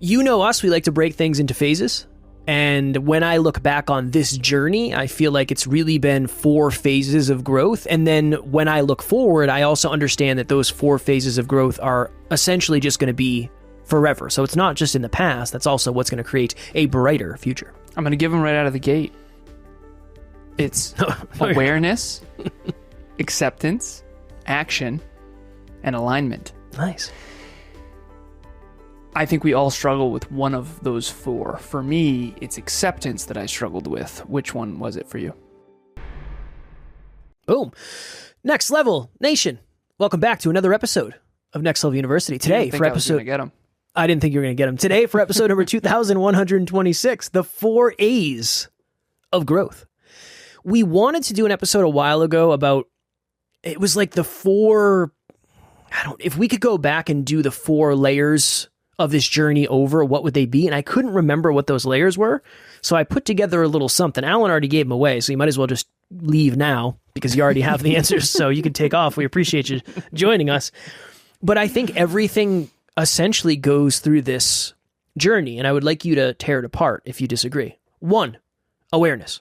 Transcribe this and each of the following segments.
You know us, we like to break things into phases. And when I look back on this journey, I feel like it's really been 4 phases of growth. And then when I look forward, I also understand that those 4 phases of growth are essentially just going to be forever. So it's not just in the past, that's also what's going to create a brighter future. I'm going to give them right out of the gate. It's awareness, acceptance, action, and alignment. Nice. I think we all struggle with one of those 4. For me, it's acceptance that I struggled with. Which one was it for you? Boom. Next Level Nation. Welcome back to another episode of Next Level University. Today for episode... I didn't think you were going to get them. Today for episode number 2126, the 4 A's of growth. We wanted to do an episode a while ago about... It was like the 4... If we could go back and do the 4 layers of this journey over, what would they be? And I couldn't remember what those layers were. So I put together a little something. Alan already gave them away, so you might as well just leave now because you already have the answers. So you can take off. We appreciate you joining us. But I think everything essentially goes through this journey, and I would like you to tear it apart if you disagree. 1, awareness.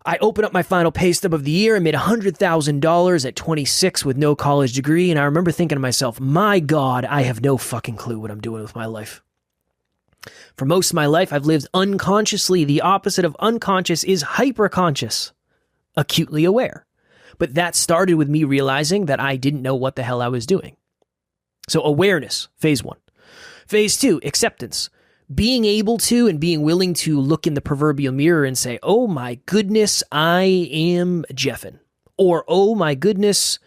I opened up my final pay stub of the year and made $100,000 at 26 with no college degree. And I remember thinking to myself, my God, I have no fucking clue what I'm doing with my life. For most of my life, I've lived unconsciously. The opposite of unconscious is hyperconscious, acutely aware. But that started with me realizing that I didn't know what the hell I was doing. So awareness, phase 1. Phase 2, acceptance. Being able to and being willing to look in the proverbial mirror and say, oh my goodness, I am Jeffin. Or, oh my goodness,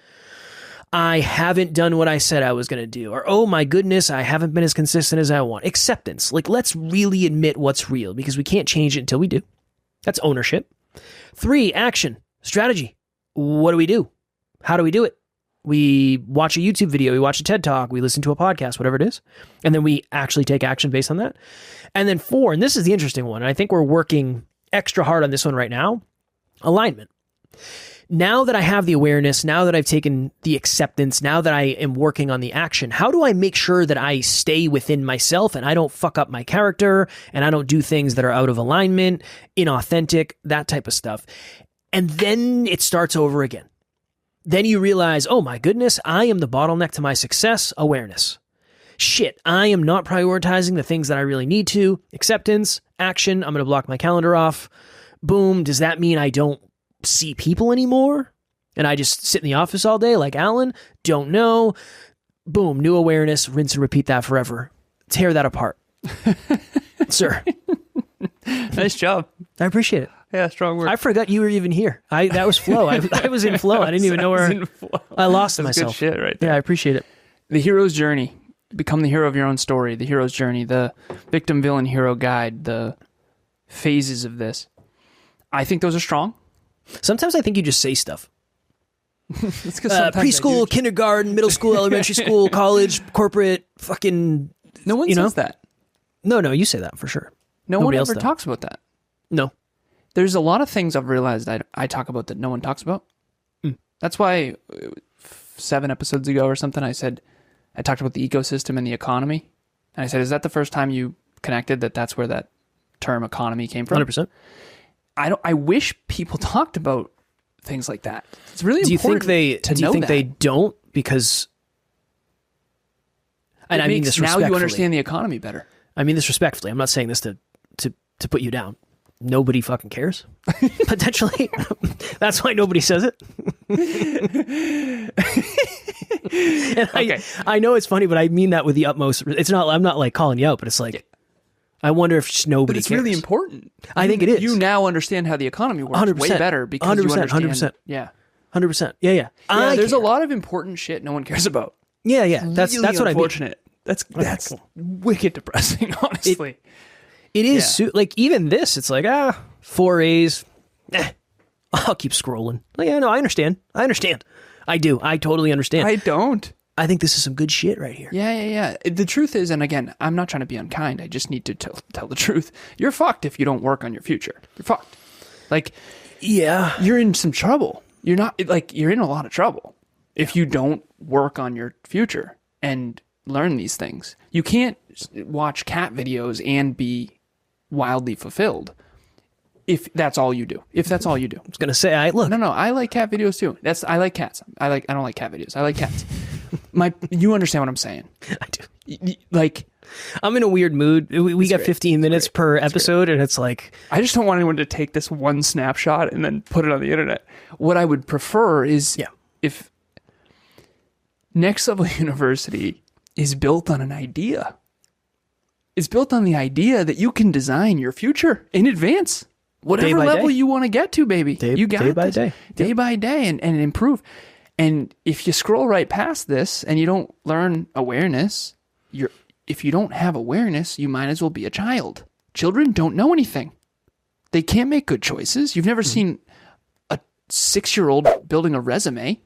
I haven't done what I said I was going to do. Or, oh my goodness, I haven't been as consistent as I want. Acceptance. Like, let's really admit what's real because we can't change it until we do. That's ownership. 3, action, strategy. What do we do? How do we do it? We watch a YouTube video, we watch a TED Talk, we listen to a podcast, whatever it is. And then we actually take action based on that. And then 4, and this is the interesting one, and I think we're working extra hard on this one right now, alignment. Now that I have the awareness, now that I've taken the acceptance, now that I am working on the action, how do I make sure that I stay within myself and I don't fuck up my character and I don't do things that are out of alignment, inauthentic, that type of stuff. And then it starts over again. Then you realize, oh my goodness, I am the bottleneck to my success, awareness. Shit, I am not prioritizing the things that I really need to. Acceptance, action, I'm going to block my calendar off. Boom, does that mean I don't see people anymore? And I just sit in the office all day like Alan? Don't know. Boom, new awareness, rinse and repeat that forever. Tear that apart. Sir. Nice job. I appreciate it. Yeah, strong word. I forgot you were even here. That was flow. I was in flow. I didn't even know where I lost myself. Good shit right there. Yeah, I appreciate it. The hero's journey. Become the hero of your own story. The hero's journey. The victim, villain, hero guide. The phases of this. I think those are strong. Sometimes I think you just say stuff. Preschool, kindergarten, middle school, elementary school, college, corporate, fucking... No one says that. No, you say that for sure. Nobody ever talks about that. No. There's a lot of things I've realized I talk about that no one talks about. That's why 7 episodes ago or something, I talked about the ecosystem and the economy. And I said, is that the first time you connected that's where that term economy came from? 100%. I wish people talked about things like that. It's really important to know that. Do you think they don't? Because... And I mean this respectfully. Now you understand the economy better. I mean this respectfully. I'm not saying this to put you down. Nobody fucking cares. Potentially. That's why nobody says it. And okay. I know it's funny, but I mean that with the utmost. I'm not like calling you out, but it's like, I wonder if just nobody cares. But it's really important. I think it is. You now understand how the economy works 100%, way better because 100%, you understand. 100%. Yeah. 100%. Yeah. There's a lot of important shit no one cares about. Yeah. That's what I mean. Unfortunate. That's wicked depressing, honestly. It is, like, even this, it's like, 4 A's, I'll keep scrolling. Like, yeah, no, I understand. I do. I totally understand. I don't. I think this is some good shit right here. Yeah. The truth is, and again, I'm not trying to be unkind. I just need to tell the truth. You're fucked if you don't work on your future. You're fucked. Like, yeah, you're in some trouble. You're in a lot of trouble if you don't work on your future. And learn these things. You can't watch cat videos and be wildly fulfilled if that's all you do. I was going to say, I like cat videos too. I like cats. I don't like cat videos. I like cats. You understand what I'm saying? I do. Like, I'm in a weird mood. We got 15 minutes per episode, and it's like, I just don't want anyone to take this one snapshot and then put it on the internet. What I would prefer is if Next Level University is built on an idea. It's built on the idea that you can design your future in advance. Whatever level you want to get to, baby. You got day by day. Day by day and improve. And if you scroll right past this and you don't learn awareness, if you don't have awareness, you might as well be a child. Children don't know anything. They can't make good choices. You've never seen a 6-year-old building a resume.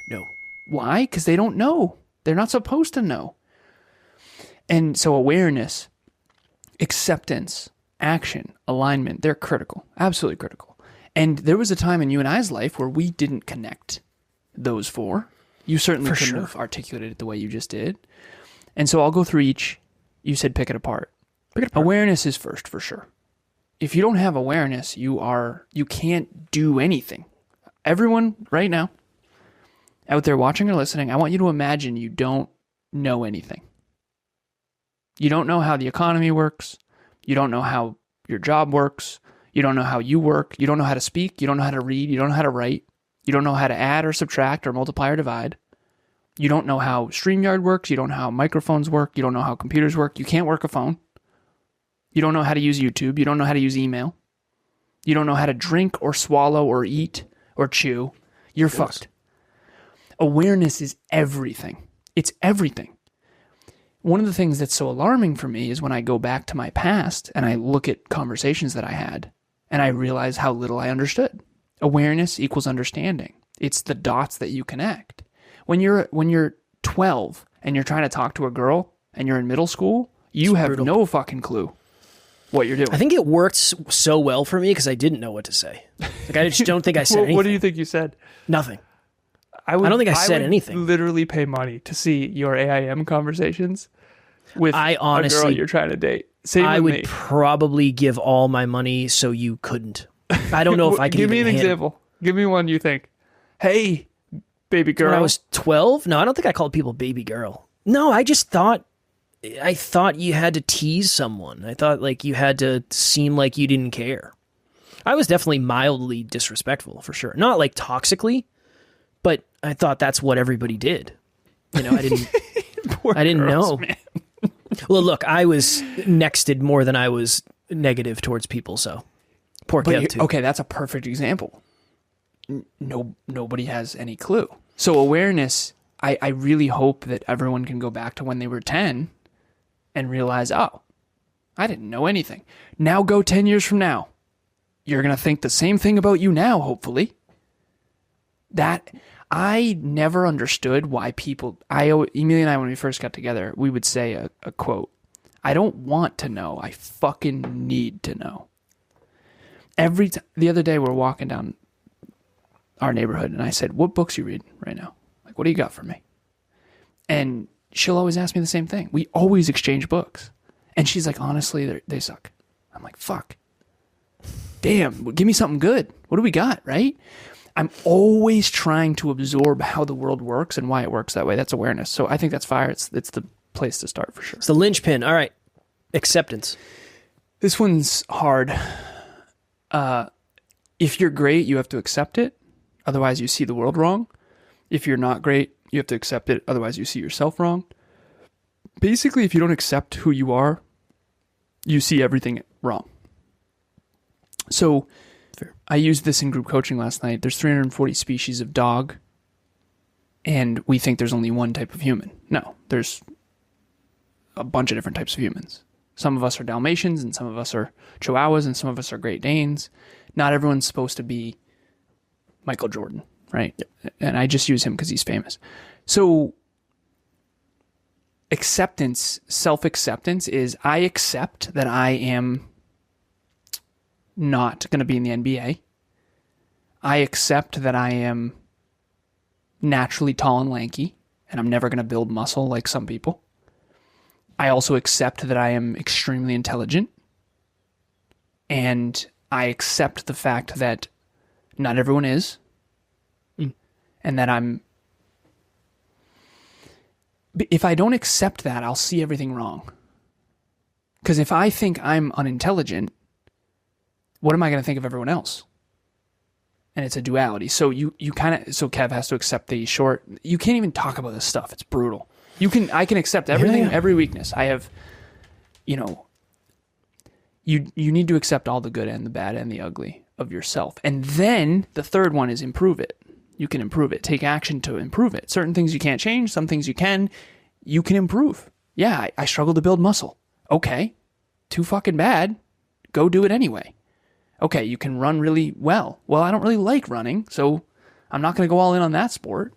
No. Why? Because they don't know. They're not supposed to know. And so awareness, acceptance, action, alignment, they're critical. Absolutely critical. And there was a time in you and I's life where we didn't connect those four. You certainly couldn't have articulated it the way you just did. And so I'll go through each. You said pick it apart. Awareness is first, for sure. If you don't have awareness, you can't do anything. Everyone right now out there watching or listening, I want you to imagine you don't know anything. You don't know how the economy works. You don't know how your job works. You don't know how you work. You don't know how to speak. You don't know how to read. You don't know how to write. You don't know how to add or subtract or multiply or divide. You don't know how StreamYard works. You don't know how microphones work. You don't know how computers work. You can't work a phone. You don't know how to use YouTube. You don't know how to use email. You don't know how to drink or swallow or eat or chew. You're fucked. Awareness is everything. It's everything. One of the things that's so alarming for me is when I go back to my past and I look at conversations that I had and I realize how little I understood. Awareness equals understanding. It's the dots that you connect. When you're 12 and you're trying to talk to a girl and you're in middle school, you have no fucking clue what you're doing. I think it worked so well for me because I didn't know what to say. Like, I just don't think I said anything. What do you think you said? Nothing. I don't think I said anything. Literally pay money to see your AIM conversations with a girl you're trying to date. I would probably give all my money so you couldn't. I don't know if I can. Give me an example. Give me one you think. Hey, baby girl. When I was 12? No, I don't think I called people baby girl. No, I thought you had to tease someone. I thought like you had to seem like you didn't care. I was definitely mildly disrespectful for sure. Not like toxically, but I thought that's what everybody did. You know, I didn't know. Man. Well, look, I was nexted more than I was negative towards people, so poor Kev too. Okay, that's a perfect example. Nobody has any clue. So awareness, I really hope that everyone can go back to when they were 10 and realize, oh, I didn't know anything. Now go 10 years from now. You're going to think the same thing about you now, hopefully. That I never understood why people, Emilia and I, when we first got together, we would say a quote, I don't want to know, I fucking need to know. Every time, the other day we're walking down our neighborhood and I said, what books you read right now? Like, what do you got for me? And she'll always ask me the same thing. We always exchange books. And she's like, honestly, they suck. I'm like, fuck. Damn, give me something good. What do we got, right? I'm always trying to absorb how the world works and why it works that way. That's awareness. So I think that's fire. It's the place to start for sure. It's the linchpin. All right. Acceptance. This one's hard. If you're great, you have to accept it. Otherwise, you see the world wrong. If you're not great, you have to accept it. Otherwise, you see yourself wrong. Basically, if you don't accept who you are, you see everything wrong. So fair. I used this in group coaching last night. There's 340 species of dog, and we think there's only one type of human. No, there's a bunch of different types of humans. Some of us are Dalmatians, and some of us are Chihuahuas, and some of us are Great Danes. Not everyone's supposed to be Michael Jordan, right? Yep. And I just use him because he's famous. So acceptance, self-acceptance is I accept that I am not going to be in the NBA. I accept that I am naturally tall and lanky and I'm never going to build muscle like some people. I also accept that I am extremely intelligent, and I accept the fact that not everyone is, and that if I don't accept that, I'll see everything wrong. Because if I think I'm unintelligent, what am I going to think of everyone else? And it's a duality. So so Kev has to accept the short. You can't even talk about this stuff. It's brutal. I can accept everything, every weakness. I have, you need to accept all the good and the bad and the ugly of yourself. And then the third one is improve it. You can improve it. Take action to improve it. Certain things you can't change. Some things you can improve. Yeah, I struggle to build muscle. Okay, too fucking bad. Go do it anyway. Okay, you can run really well. Well, I don't really like running, so I'm not going to go all in on that sport.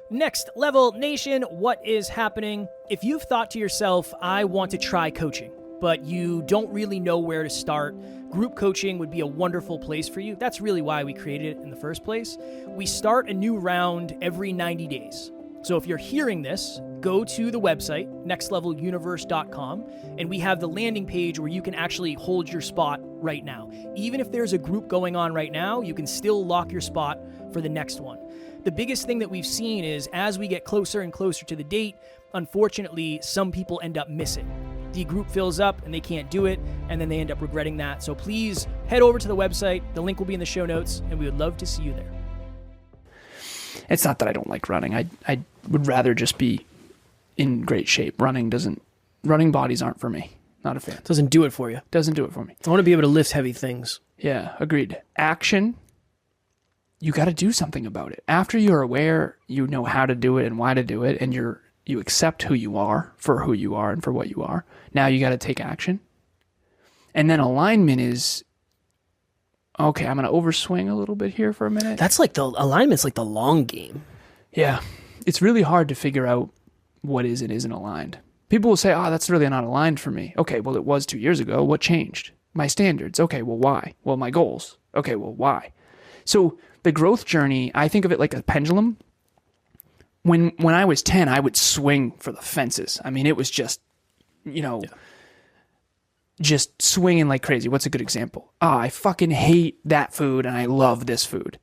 Next Level Nation, what is happening? If you've thought to yourself, I want to try coaching, but you don't really know where to start, group coaching would be a wonderful place for you. That's really why we created it in the first place. We start a new round every 90 days. So if you're hearing this, go to the website, nextleveluniverse.com, and we have the landing page where you can actually hold your spot right now. Even if there's a group going on right now, you can still lock your spot for the next one. The biggest thing that we've seen is as we get closer and closer to the date, unfortunately, some people end up missing. The group fills up and they can't do it, and then they end up regretting that. So please head over to the website. The link will be in the show notes, and we would love to see you there. It's not that I don't like running. I would rather just be in great shape. Running bodies aren't for me. Not a fan. Doesn't do it for you. Doesn't do it for me. I want to be able to lift heavy things. Yeah, agreed. Action, you got to do something about it. After you're aware, you know how to do it and why to do it, and you accept who you are for who you are and for what you are. Now you got to take action. And then alignment is, okay, I'm going to overswing a little bit here for a minute. That's like alignment's like the long game. Yeah. It's really hard to figure out what is and isn't aligned. People will say, that's really not aligned for me. Okay, well, it was 2 years ago. What changed? My standards. Okay, well, why? Well, my goals. Okay, well, why? So the growth journey, I think of it like a pendulum. When I was 10, I would swing for the fences. I mean, it was just, just swinging like crazy. What's a good example? I fucking hate that food and I love this food.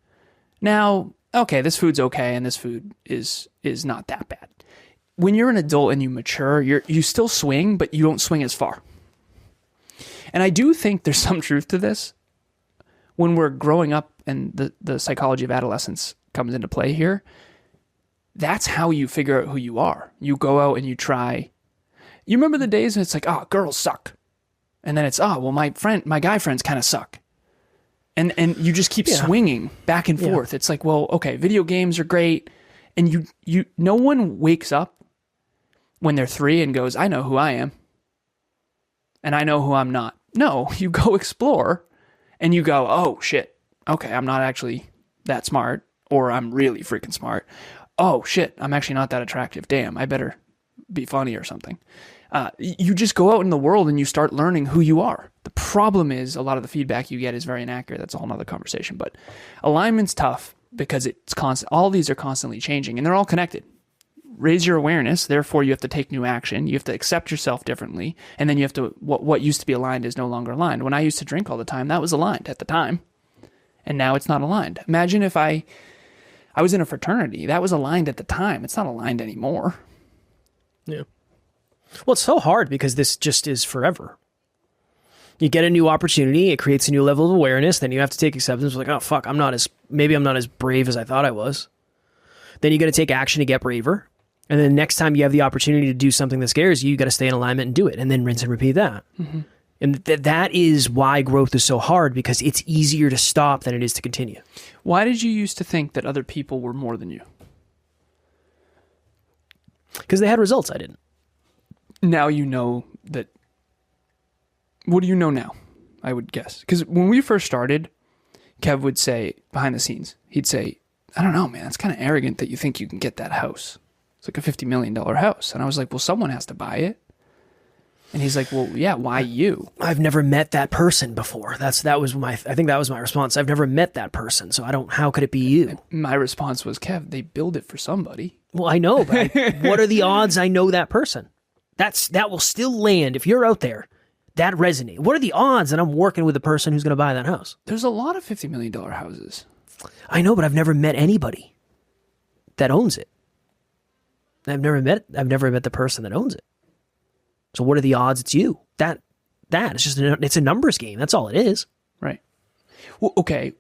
Now, okay, this food's okay and this food is not that bad. When you're an adult and you mature, you still swing, but you don't swing as far. And I do think there's some truth to this. When we're growing up and the psychology of adolescence comes into play here, that's how you figure out who you are. You go out and you try. You remember the days when it's like, girls suck. And then it's, well, my guy friends kind of suck. And you just keep swinging back and forth. It's like, well, okay, video games are great. And no one wakes up when they're 3 and goes, I know who I am. And I know who I'm not. No, you go explore and you go, oh shit. Okay, I'm not actually that smart, or I'm really freaking smart. Oh shit, I'm actually not that attractive. Damn, I better be funny or something. You just go out in the world and you start learning who you are. The problem is a lot of the feedback you get is very inaccurate. That's a whole nother conversation. But alignment's tough because it's constant. All these are constantly changing and they're all connected. Raise your awareness. Therefore, you have to take new action. You have to accept yourself differently. And then you have to, what used to be aligned is no longer aligned. When I used to drink all the time, that was aligned at the time. And now it's not aligned. Imagine if I was in a fraternity. That was aligned at the time. It's not aligned anymore. Yeah. Well, it's so hard because this just is forever. You get a new opportunity, it creates a new level of awareness, then you have to take acceptance. Like, oh, fuck, maybe I'm not as brave as I thought I was. Then you got to take action to get braver. And then next time you have the opportunity to do something that scares you, you got to stay in alignment and do it. And then rinse and repeat that. Mm-hmm. And that is why growth is so hard, because it's easier to stop than it is to continue. Why did you used to think that other people were more than you? Because they had results I didn't. Now you know that. What do you know now? I would guess. Because when we first started, Kev would say, behind the scenes, he'd say, I don't know, man, it's kind of arrogant that you think you can get that house. It's like a $50 million house. And I was like, well, someone has to buy it. And he's like, well, yeah, why you? I've never met that person before. I think that was my response. I've never met that person. So how could it be you? My response was, Kev, they build it for somebody. Well, I know, but what are the odds I know that person? That will still land. If you're out there, that resonate. What are the odds that I'm working with the person who's going to buy that house? There's a lot of $50 million houses. I know, but I've never met anybody that owns it. I've never met the person that owns it. So what are the odds it's you? That it's just it's a numbers game. That's all it is. Right. Well, okay.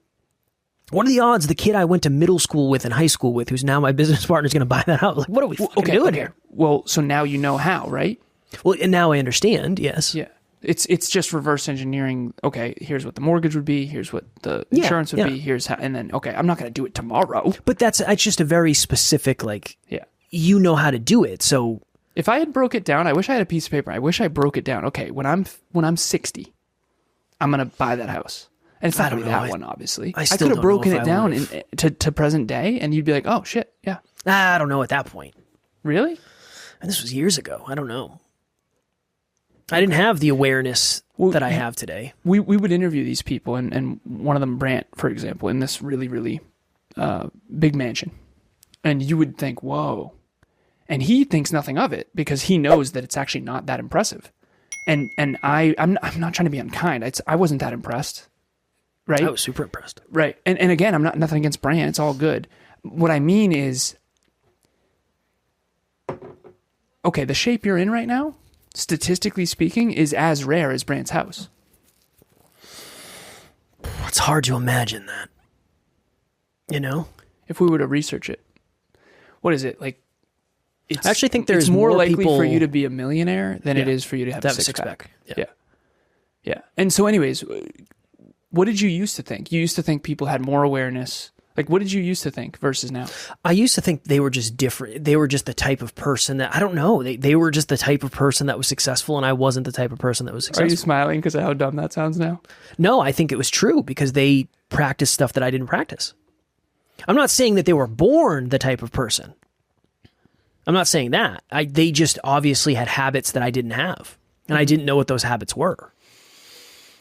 What are the odds the kid I went to middle school with and high school with, who's now my business partner, is going to buy that house? Like, what are we doing here? Well, so now you know how, right? Well, and now I understand. Yes. Yeah. It's just reverse engineering. Okay, here's what the mortgage would be. Here's what the insurance would be. Here's how, and then okay, I'm not going to do it tomorrow. But it's just a very specific you know how to do it. So if I had broke it down, I wish I had a piece of paper. I wish I broke it down. Okay, when I'm 60, I'm going to buy that house. And it's not going to be that one, obviously. I could have broken it down to present day, and you'd be like, oh, shit, yeah. I don't know at that point. Really? And this was years ago. I don't know. I didn't have the awareness that I have today. We would interview these people, and one of them, Brant, for example, in this really, really big mansion. And you would think, whoa. And he thinks nothing of it because he knows that it's actually not that impressive. And I'm not trying to be unkind. I wasn't that impressed. Right? I was super impressed. Right. And again, I'm nothing against Brant. It's all good. What I mean is, okay, the shape you're in right now, statistically speaking, is as rare as Brant's house. It's hard to imagine that. You know? If we were to research it. What is it? Like, I actually think there's more likely people for you to be a millionaire than it is for you to have a six-pack. Yeah. And so anyways, what did you used to think? You used to think people had more awareness. Like, what did you used to think versus now? I used to think they were just different. They were just the type of person that, I don't know. They were just the type of person that was successful, and I wasn't the type of person that was successful. Are you smiling because of how dumb that sounds now? No, I think it was true because they practiced stuff that I didn't practice. I'm not saying that they were born the type of person. I'm not saying that. They just obviously had habits that I didn't have, and I didn't know what those habits were.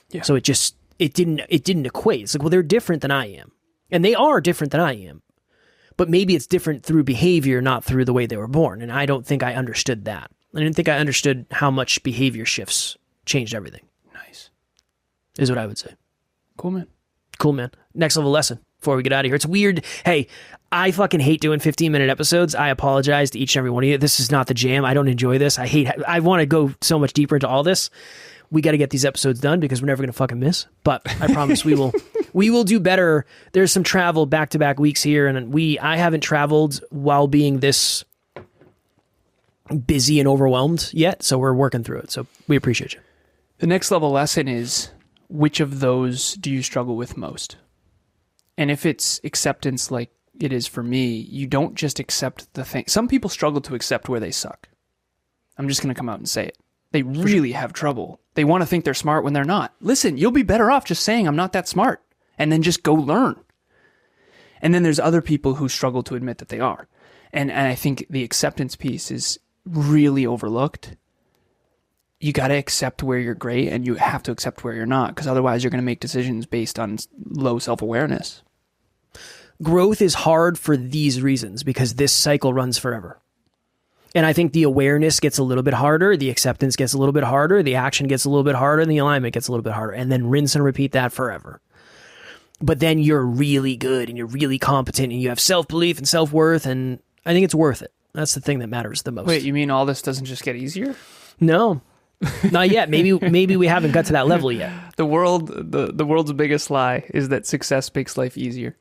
Yeah. So it didn't equate. It's like, well, they're different than I am. And they are different than I am. But maybe it's different through behavior, not through the way they were born. And I don't think I understood that. I didn't think I understood how much behavior shifts changed everything. Nice. Is what I would say. Cool, man. Cool, man. Next level lesson before we get out of here. It's weird. Hey, I fucking hate doing 15-minute episodes. I apologize to each and every one of you. This is not the jam. I don't enjoy this. I want to go so much deeper into all this. We got to get these episodes done because we're never going to fucking miss. But I promise we will. We will do better. There's some travel back-to-back weeks here, and I haven't traveled while being this busy and overwhelmed yet, so we're working through it. So we appreciate you. The next level lesson is, which of those do you struggle with most? And if it's acceptance like it is for me, you don't just accept the thing. Some people struggle to accept where they suck. I'm just going to come out and say it. They really have trouble. They want to think they're smart when they're not. Listen, you'll be better off just saying I'm not that smart and then just go learn. And then there's other people who struggle to admit that they are. And I think the acceptance piece is really overlooked. You got to accept where you're great and you have to accept where you're not, because otherwise you're going to make decisions based on low self-awareness. Growth is hard for these reasons because this cycle runs forever. And I think the awareness gets a little bit harder, the acceptance gets a little bit harder, the action gets a little bit harder, and the alignment gets a little bit harder. And then rinse and repeat that forever. But then you're really good and you're really competent and you have self-belief and self-worth, and I think it's worth it. That's the thing that matters the most. Wait, you mean all this doesn't just get easier? No. Not yet. Maybe we haven't got to that level yet. The world's biggest lie is that success makes life easier.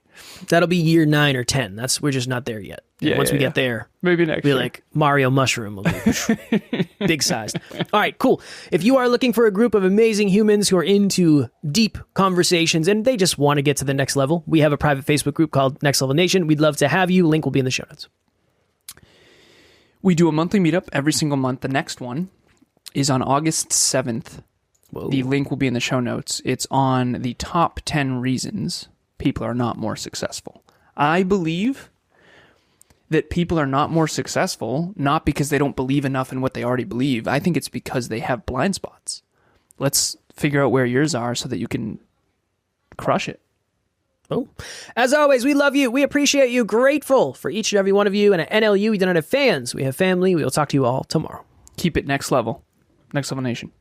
That'll be year 9 or 10. We're just not there yet. Once we get there, maybe next year. Be like Mario Mushroom will be big sized. All right, cool. If you are looking for a group of amazing humans who are into deep conversations and they just want to get to the next level, we have a private Facebook group called Next Level Nation. We'd love to have you. Link will be in the show notes. We do a monthly meetup every single month. The next one is on August 7th. Whoa. The link will be in the show notes. It's on the top 10 reasons people are not more successful. I believe that people are not more successful, not because they don't believe enough in what they already believe. I think it's because they have blind spots. Let's figure out where yours are so that you can crush it. Oh, as always, we love you. We appreciate you. Grateful for each and every one of you. And at NLU, we do not have fans. We have family. We will talk to you all tomorrow. Keep it next level. Next Level Nation.